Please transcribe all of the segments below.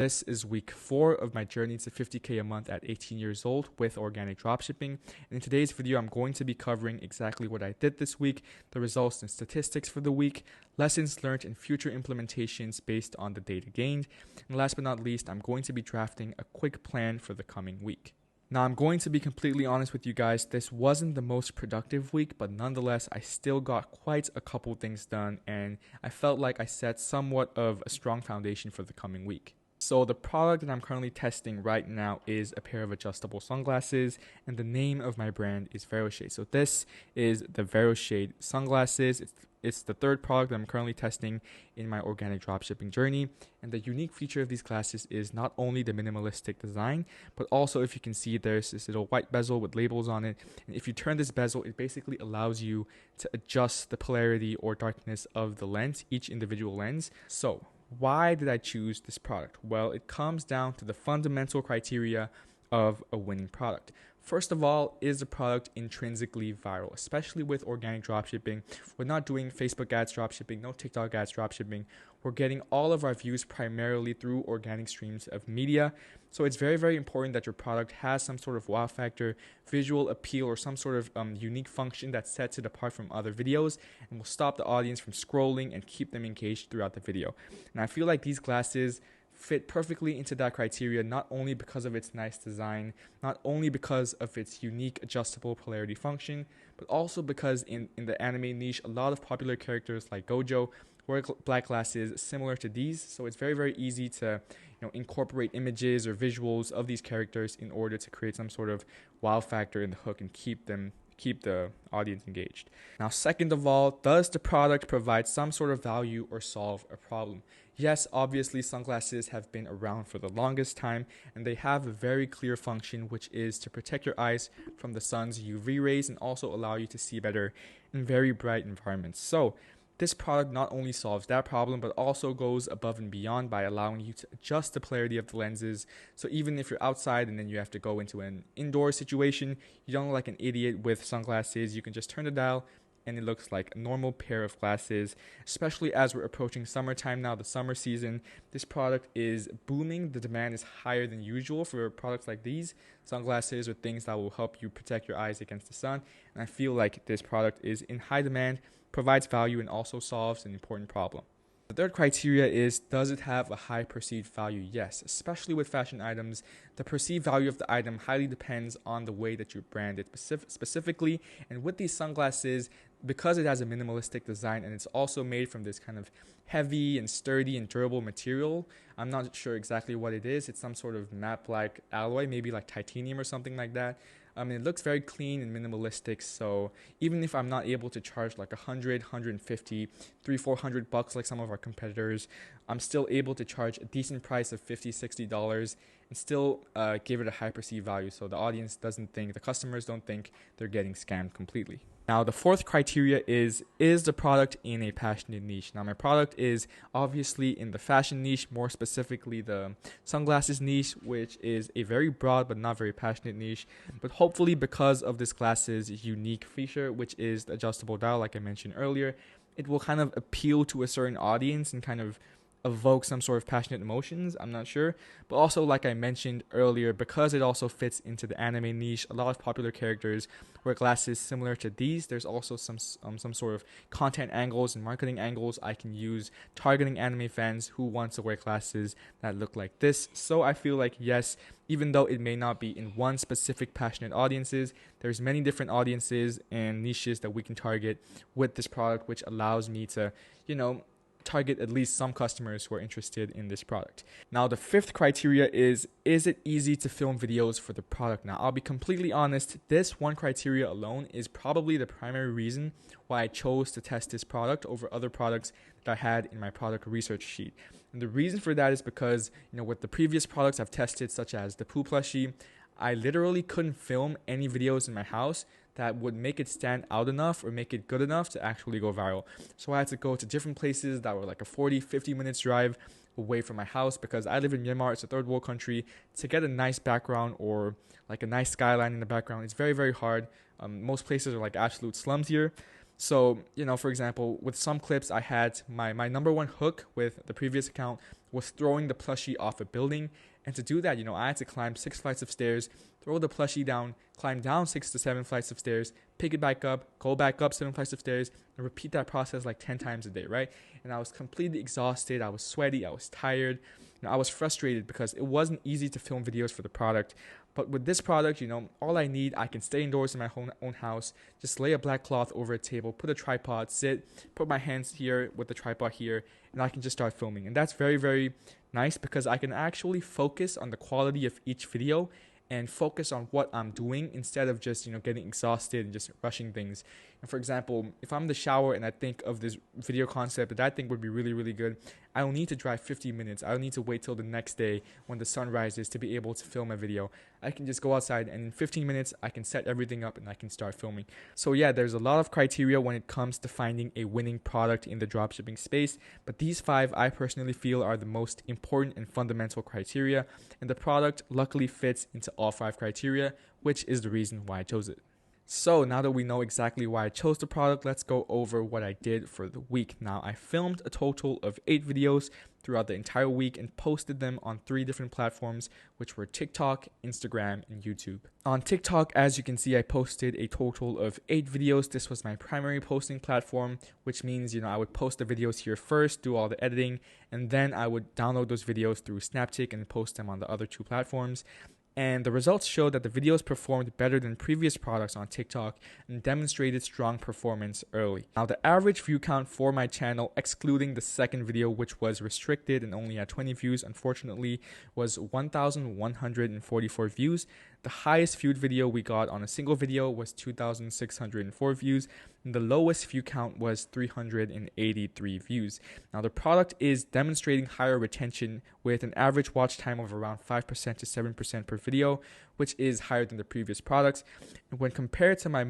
This is week 4 of my journey to 50K a month at 18 years old with organic dropshipping. And in today's video, I'm going to be covering exactly what I did this week, the results and statistics for the week, lessons learned and future implementations based on the data gained. And last but not least, I'm going to be drafting a quick plan for the coming week. Now, I'm going to be completely honest with you guys, this wasn't the most productive week, but nonetheless, I still got quite a couple things done, and I felt like I set somewhat of a strong foundation for the coming week. So the product that I'm currently testing right now is a pair of adjustable sunglasses, and the name of my brand is VeroShade. So this is the VeroShade sunglasses. It's the third product that I'm currently testing in my organic dropshipping journey. And the unique feature of these glasses is not only the minimalistic design, but also, if you can see, there's this little white bezel with labels on it. And if you turn this bezel, it basically allows you to adjust the polarity or darkness of the lens, each individual lens. So why did I choose this product? Well, it comes down to the fundamental criteria of a winning product. First of all, is the product intrinsically viral? Especially with organic dropshipping, we're not doing Facebook ads dropshipping, no TikTok ads dropshipping. We're getting all of our views primarily through organic streams of media. So it's very, very important that your product has some sort of wow factor, visual appeal, or some sort of unique function that sets it apart from other videos and will stop the audience from scrolling and keep them engaged throughout the video. And I feel like these glasses fit perfectly into that criteria, not only because of its nice design, not only because of its unique adjustable polarity function, but also because in the anime niche, a lot of popular characters like Gojo wear black glasses similar to these. So it's very, very easy to incorporate images or visuals of these characters in order to create some sort of wow factor in the hook and keep the audience engaged. Now, second of all, does the product provide some sort of value or solve a problem? Yes, obviously sunglasses have been around for the longest time, and they have a very clear function, which is to protect your eyes from the sun's UV rays and also allow you to see better in very bright environments. So this product not only solves that problem, but also goes above and beyond by allowing you to adjust the polarity of the lenses. So even if you're outside and then you have to go into an indoor situation, you don't look like an idiot with sunglasses. You can just turn the dial and it looks like a normal pair of glasses. Especially as we're approaching summertime now, the summer season, this product is booming. The demand is higher than usual for products like these. Sunglasses are things that will help you protect your eyes against the sun, and I feel like this product is in high demand, provides value, and also solves an important problem. The third criteria is, does it have a high perceived value? Yes, especially with fashion items, the perceived value of the item highly depends on the way that you brand it specifically. And with these sunglasses, because it has a minimalistic design and it's also made from this kind of heavy and sturdy and durable material, I'm not sure exactly what it is. It's some sort of matte-like alloy, maybe like titanium or something like that. It looks very clean and minimalistic, so even if I'm not able to charge like 100, 150, $300-400 like some of our competitors, I'm still able to charge a decent price of $50-60 and still give it a high perceived value, so the audience doesn't think, the customers don't think they're getting scammed completely. Now, the fourth criteria is the product in a passionate niche? Now, my product is obviously in the fashion niche, more specifically the sunglasses niche, which is a very broad but not very passionate niche. But hopefully, because of this glasses' unique feature, which is the adjustable dial, like I mentioned earlier, it will kind of appeal to a certain audience and kind of evoke some sort of passionate emotions. I'm not sure, but also, like I mentioned earlier, because it also fits into the anime niche, a lot of popular characters wear glasses similar to these. There's also some sort of content angles and marketing angles I can use targeting anime fans who want to wear glasses that look like this. So I feel like, yes, even though it may not be in one specific passionate audiences, there's many different audiences and niches that we can target with this product, which allows me to target at least some customers who are interested in this product. Now, the fifth criteria is it easy to film videos for the product? Now, I'll be completely honest, this one criteria alone is probably the primary reason why I chose to test this product over other products that I had in my product research sheet. And the reason for that is because, with the previous products I've tested, such as the Poo plushie, I literally couldn't film any videos in my house that would make it stand out enough or make it good enough to actually go viral. So I had to go to different places that were like a 40-50 minutes drive away from my house, because I live in Myanmar. It's a third world country. To get a nice background or like a nice skyline in the background, it's very, very hard. Most places are like absolute slums here. So, for example, with some clips, I had my number one hook with the previous account was throwing the plushie off a building. And to do that, I had to climb 6 flights of stairs, throw the plushie down, climb down 6 to 7 flights of stairs, pick it back up, go back up 7 flights of stairs, and repeat that process like 10 times a day, right? And I was completely exhausted. I was sweaty. I was tired. I was frustrated because it wasn't easy to film videos for the product. But with this product, all I need, I can stay indoors in my own house, just lay a black cloth over a table, put a tripod, sit, put my hands here with the tripod here, and I can just start filming. And that's very, very nice because I can actually focus on the quality of each video and focus on what I'm doing instead of just, getting exhausted and just rushing things. And for example, if I'm in the shower and I think of this video concept that I think would be really, really good, I don't need to drive 50 minutes. I don't need to wait till the next day when the sun rises to be able to film a video. I can just go outside and in 15 minutes, I can set everything up and I can start filming. So yeah, there's a lot of criteria when it comes to finding a winning product in the dropshipping space. But these 5 I personally feel are the most important and fundamental criteria. And the product luckily fits into all 5 criteria, which is the reason why I chose it. So now that we know exactly why I chose the product, let's go over what I did for the week. Now, I filmed a total of 8 videos throughout the entire week and posted them on 3 different platforms, which were TikTok, Instagram, and YouTube. On TikTok, as you can see, I posted a total of 8 videos. This was my primary posting platform, which means, I would post the videos here first, do all the editing, and then I would download those videos through Snaptik and post them on the other 2 platforms. And the results showed that the videos performed better than previous products on TikTok and demonstrated strong performance early. Now, the average view count for my channel, excluding the second video, which was restricted and only had 20 views, unfortunately, was 1,144 views. The highest viewed video we got on a single video was 2,604 views, and the lowest view count was 383 views. Now, the product is demonstrating higher retention with an average watch time of around 5% to 7% per video, which is higher than the previous products. And when compared to my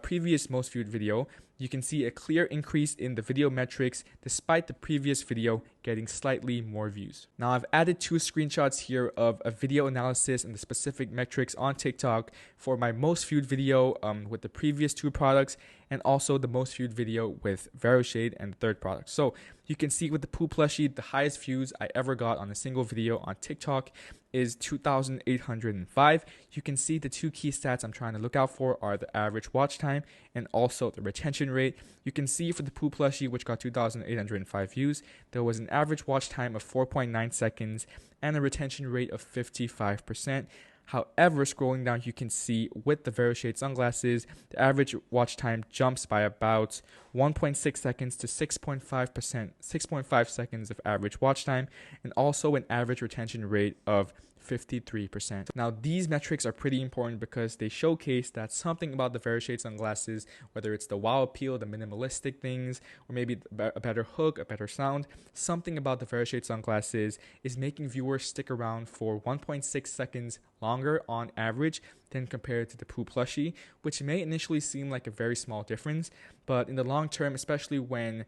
previous most viewed video, you can see a clear increase in the video metrics despite the previous video getting slightly more views. Now, I've added 2 screenshots here of a video analysis and the specific metrics on TikTok for my most viewed video with the previous 2 products and also the most viewed video with VeroShade and the third product. So you can see with the Poo plushie, the highest views I ever got on a single video on TikTok is 2,805. You can see the 2 key stats I'm trying to look out for are the average watch time and also the retention rate. You can see for the Poo plushie, which got 2,805 views, there was an average watch time of 4.9 seconds and a retention rate of 55%. However, scrolling down, you can see with the VeroShade sunglasses, the average watch time jumps by about 1.6 seconds to 6.5 seconds of average watch time, and also an average retention rate of 53%. Now, these metrics are pretty important because they showcase that something about the VeroShade sunglasses, whether it's the wow appeal, the minimalistic things, or maybe a better hook, a better sound, something about the VeroShade sunglasses is making viewers stick around for 1.6 seconds longer on average than compared to the Poo plushie, which may initially seem like a very small difference, but in the long term, especially when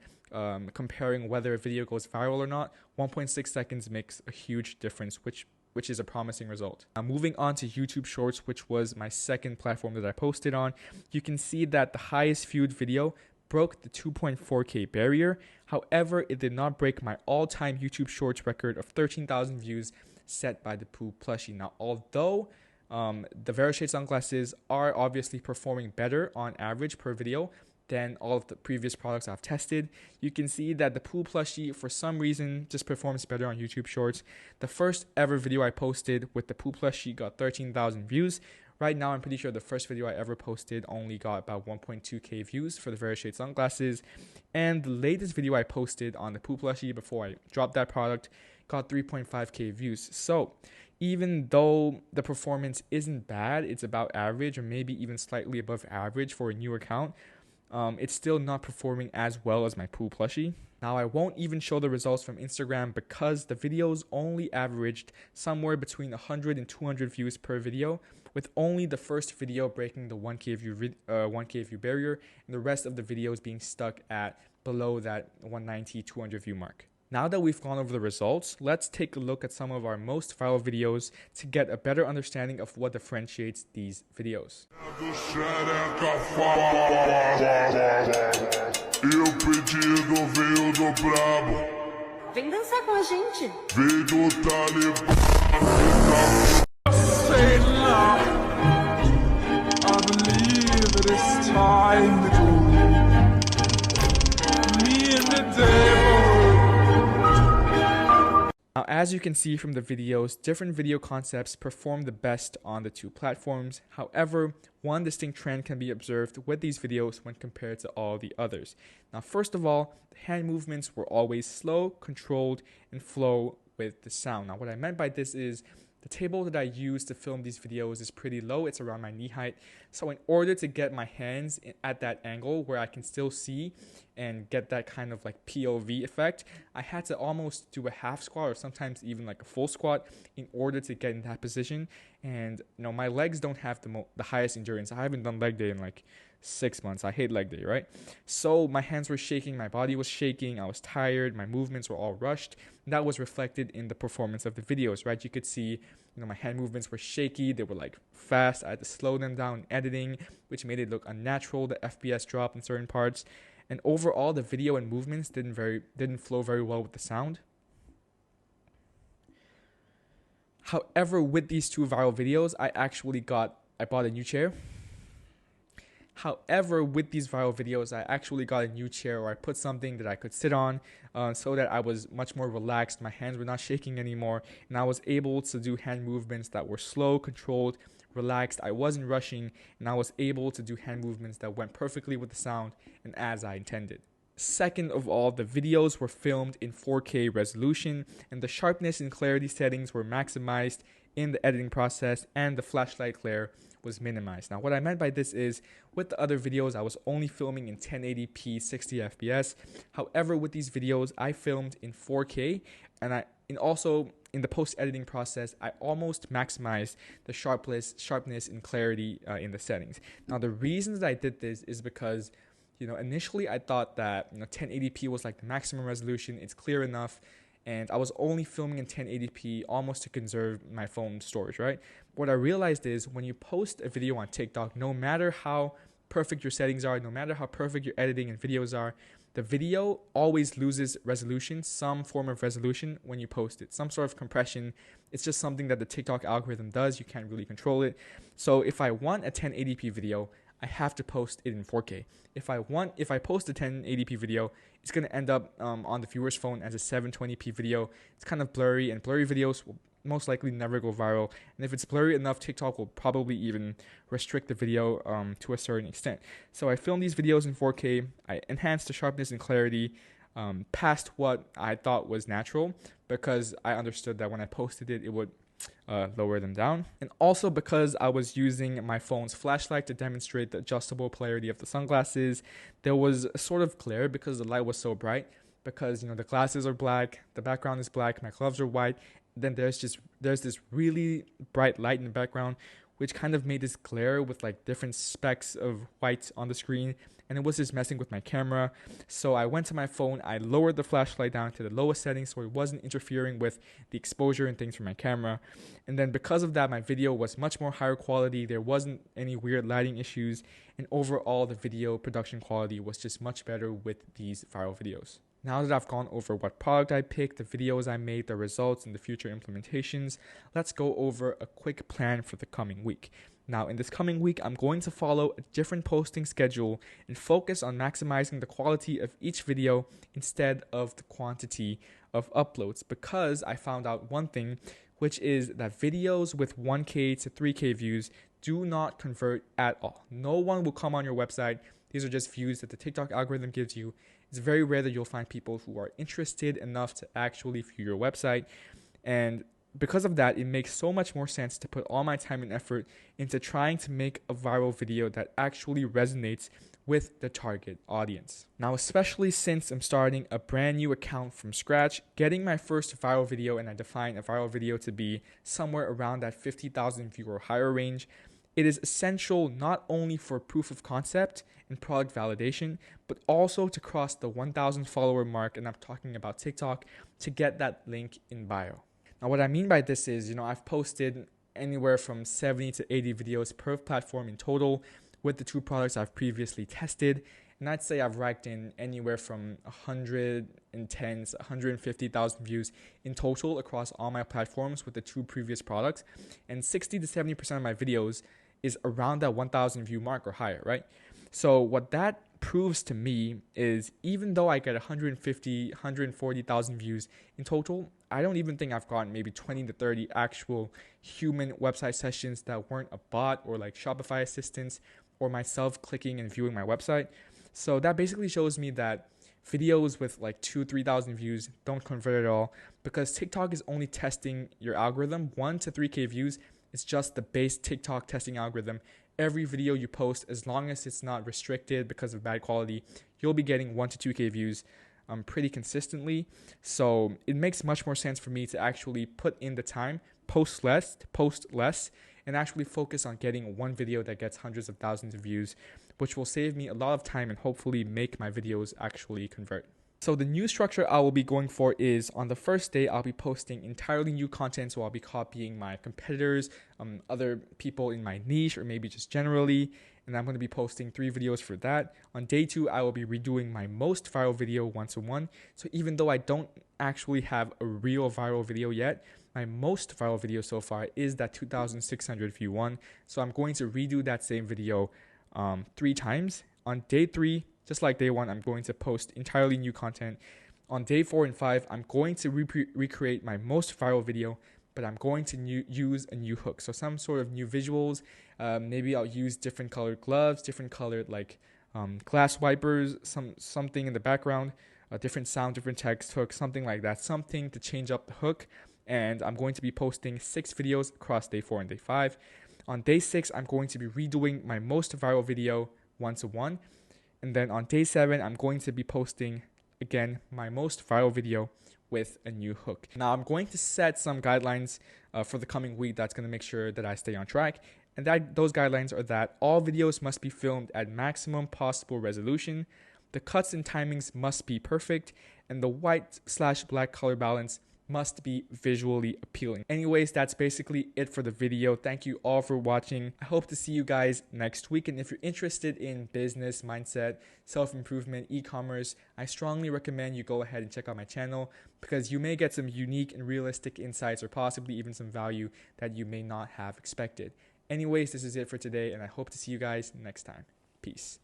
comparing whether a video goes viral or not, 1.6 seconds makes a huge difference, which is a promising result. Now, moving on to YouTube Shorts, which was my second platform that I posted on, you can see that the highest viewed video broke the 2.4K barrier. However, it did not break my all-time YouTube Shorts record of 13,000 views set by the Poo plushie. Now, although the VeroShade sunglasses are obviously performing better on average per video than all of the previous products I've tested, you can see that the Poo plushie, for some reason, just performs better on YouTube Shorts. The first ever video I posted with the Poo plushie got 13,000 views. Right now, I'm pretty sure the first video I ever posted only got about 1.2K views for the VeroShade sunglasses. And the latest video I posted on the Poo plushie before I dropped that product got 3.5K views. So even though the performance isn't bad, it's about average or maybe even slightly above average for a new account, it's still not performing as well as my Poo plushie. Now, I won't even show the results from Instagram because the videos only averaged somewhere between 100 and 200 views per video, with only the first video breaking the 1K view barrier and the rest of the videos being stuck at below that 190, 200 view mark. Now that we've gone over the results, let's take a look at some of our most viral videos to get a better understanding of what differentiates these videos. Vem dançar com a gente. Say now, I believe it is time to me and the devil. Now, as you can see from the videos, different video concepts perform the best on the two platforms. However, one distinct trend can be observed with these videos when compared to all the others. Now, first of all, the hand movements were always slow, controlled, and flow with the sound. Now, what I meant by this is the table that I use to film these videos is pretty low. It's around my knee height. So in order to get my hands at that angle where I can still see and get that kind of like POV effect, I had to almost do a half squat or sometimes even like a full squat in order to get in that position. And my legs don't have the highest endurance. I haven't done leg day in like 6 months. I hate leg day, right? So my hands were shaking, my body was shaking, I was tired, my movements were all rushed. That was reflected in the performance of the videos, right? You could see, my hand movements were shaky, they were like fast. I had to slow them down in editing, which made it look unnatural. The FPS dropped in certain parts. And overall, the video and movements didn't flow very well with the sound. However, with these two viral videos, I bought a new chair. However, with these viral videos, I actually got a new chair, or I put something that I could sit on so that I was much more relaxed. My hands were not shaking anymore, and I was able to do hand movements that were slow, controlled, relaxed. I wasn't rushing, and I was able to do hand movements that went perfectly with the sound and as I intended. Second of all, the videos were filmed in 4K resolution, and the sharpness and clarity settings were maximized in the editing process, and the flashlight glare was minimized. Now, what I meant by this is, with the other videos, I was only filming in 1080p 60 FPS. However, with these videos, I filmed in 4K, and also in the post-editing process, I almost maximized the sharpness and clarity in the settings. Now, the reasons that I did this is because initially I thought that 1080p was like the maximum resolution. It's clear enough. And I was only filming in 1080p almost to conserve my phone storage, right? What I realized is when you post a video on TikTok, no matter how perfect your settings are, no matter how perfect your editing and videos are, the video always loses resolution, some form of resolution when you post it, some sort of compression. It's just something that the TikTok algorithm does. You can't really control it. So if I want a 1080p video, I have to post it in 4K. If I post a 1080p video, it's going to end up on the viewer's phone as a 720p video. It's kind of blurry, and blurry videos will most likely never go viral. And if it's blurry enough, TikTok will probably even restrict the video to a certain extent. So I filmed these videos in 4K. I enhanced the sharpness and clarity past what I thought was natural, because I understood that when I posted it, it would lower them down. And also because I was using my phone's flashlight to demonstrate the adjustable polarity of the sunglasses, there was a sort of glare because the light was so bright, because the glasses are black, the background is black, my gloves are white, then there's this really bright light in the background, which kind of made this glare with like different specks of white on the screen, and it was just messing with my camera. So I went to my phone, I lowered the flashlight down to the lowest settings so it wasn't interfering with the exposure and things from my camera. And then because of that, my video was much more higher quality. There wasn't any weird lighting issues, and overall the video production quality was just much better with these viral videos. Now that I've gone over what product I picked, the videos I made, the results, and the future implementations, let's go over a quick plan for the coming week. Now, in this coming week, I'm going to follow a different posting schedule and focus on maximizing the quality of each video instead of the quantity of uploads, because I found out one thing, which is that videos with 1K to 3K views do not convert at all. No one will come on your website. These are just views that the TikTok algorithm gives you. It's very rare that you'll find people who are interested enough to actually view your website. And because of that, it makes so much more sense to put all my time and effort into trying to make a viral video that actually resonates with the target audience. Now, especially since I'm starting a brand new account from scratch, getting my first viral video, and I define a viral video to be somewhere around that 50,000 view or higher range, it is essential not only for proof of concept and product validation, but also to cross the 1,000 follower mark, and I'm talking about TikTok, to get that link in bio. Now, what I mean by this is, I've posted anywhere from 70 to 80 videos per platform in total with the two products I've previously tested. And I'd say I've racked in anywhere from 110 to 150,000 views in total across all my platforms with the 2 previous products. And 60 to 70% of my videos is around that 1,000 view mark or higher, right? So what that proves to me is even though I get 150, 140,000 views in total, I don't even think I've gotten maybe 20 to 30 actual human website sessions that weren't a bot or like Shopify assistants or myself clicking and viewing my website. So that basically shows me that videos with like 2,000-3,000 views don't convert at all, because TikTok is only testing your algorithm. 1 to 3K views is just the base TikTok testing algorithm. Every video you post, as long as it's not restricted because of bad quality, you'll be getting 1 to 2K views pretty consistently. So it makes much more sense for me to actually put in the time, post less, and actually focus on getting one video that gets hundreds of thousands of views, which will save me a lot of time and hopefully make my videos actually convert. So the new structure I will be going for is on the first day, I'll be posting entirely new content. So I'll be copying my competitors, other people in my niche, or maybe just generally. And I'm going to be posting 3 videos for that. On day 2, I will be redoing my most viral video 1-to-1. So even though I don't actually have a real viral video yet, my most viral video so far is that 2,600 view one. So I'm going to redo that same video 3 times. On day 3, just like day 1, I'm going to post entirely new content. On day 4 and 5, I'm going to recreate my most viral video, but I'm going to use a new hook. So some sort of new visuals. Maybe I'll use different colored gloves, different colored like glass wipers, something in the background, a different sound, different text hook, something like that. Something to change up the hook. And I'm going to be posting 6 videos across day 4 and day 5. On day 6, I'm going to be redoing my most viral video 1-to-1. And then on day 7, I'm going to be posting, again, my most viral video with a new hook. Now, I'm going to set some guidelines for the coming week that's going to make sure that I stay on track. And those guidelines are that all videos must be filmed at maximum possible resolution. The cuts and timings must be perfect. And the white/black color balance must be visually appealing. Anyways, that's basically it for the video. Thank you all for watching. I hope to see you guys next week. And if you're interested in business, mindset, self-improvement, e-commerce, I strongly recommend you go ahead and check out my channel, because you may get some unique and realistic insights, or possibly even some value that you may not have expected. Anyways, this is it for today, and I hope to see you guys next time. Peace.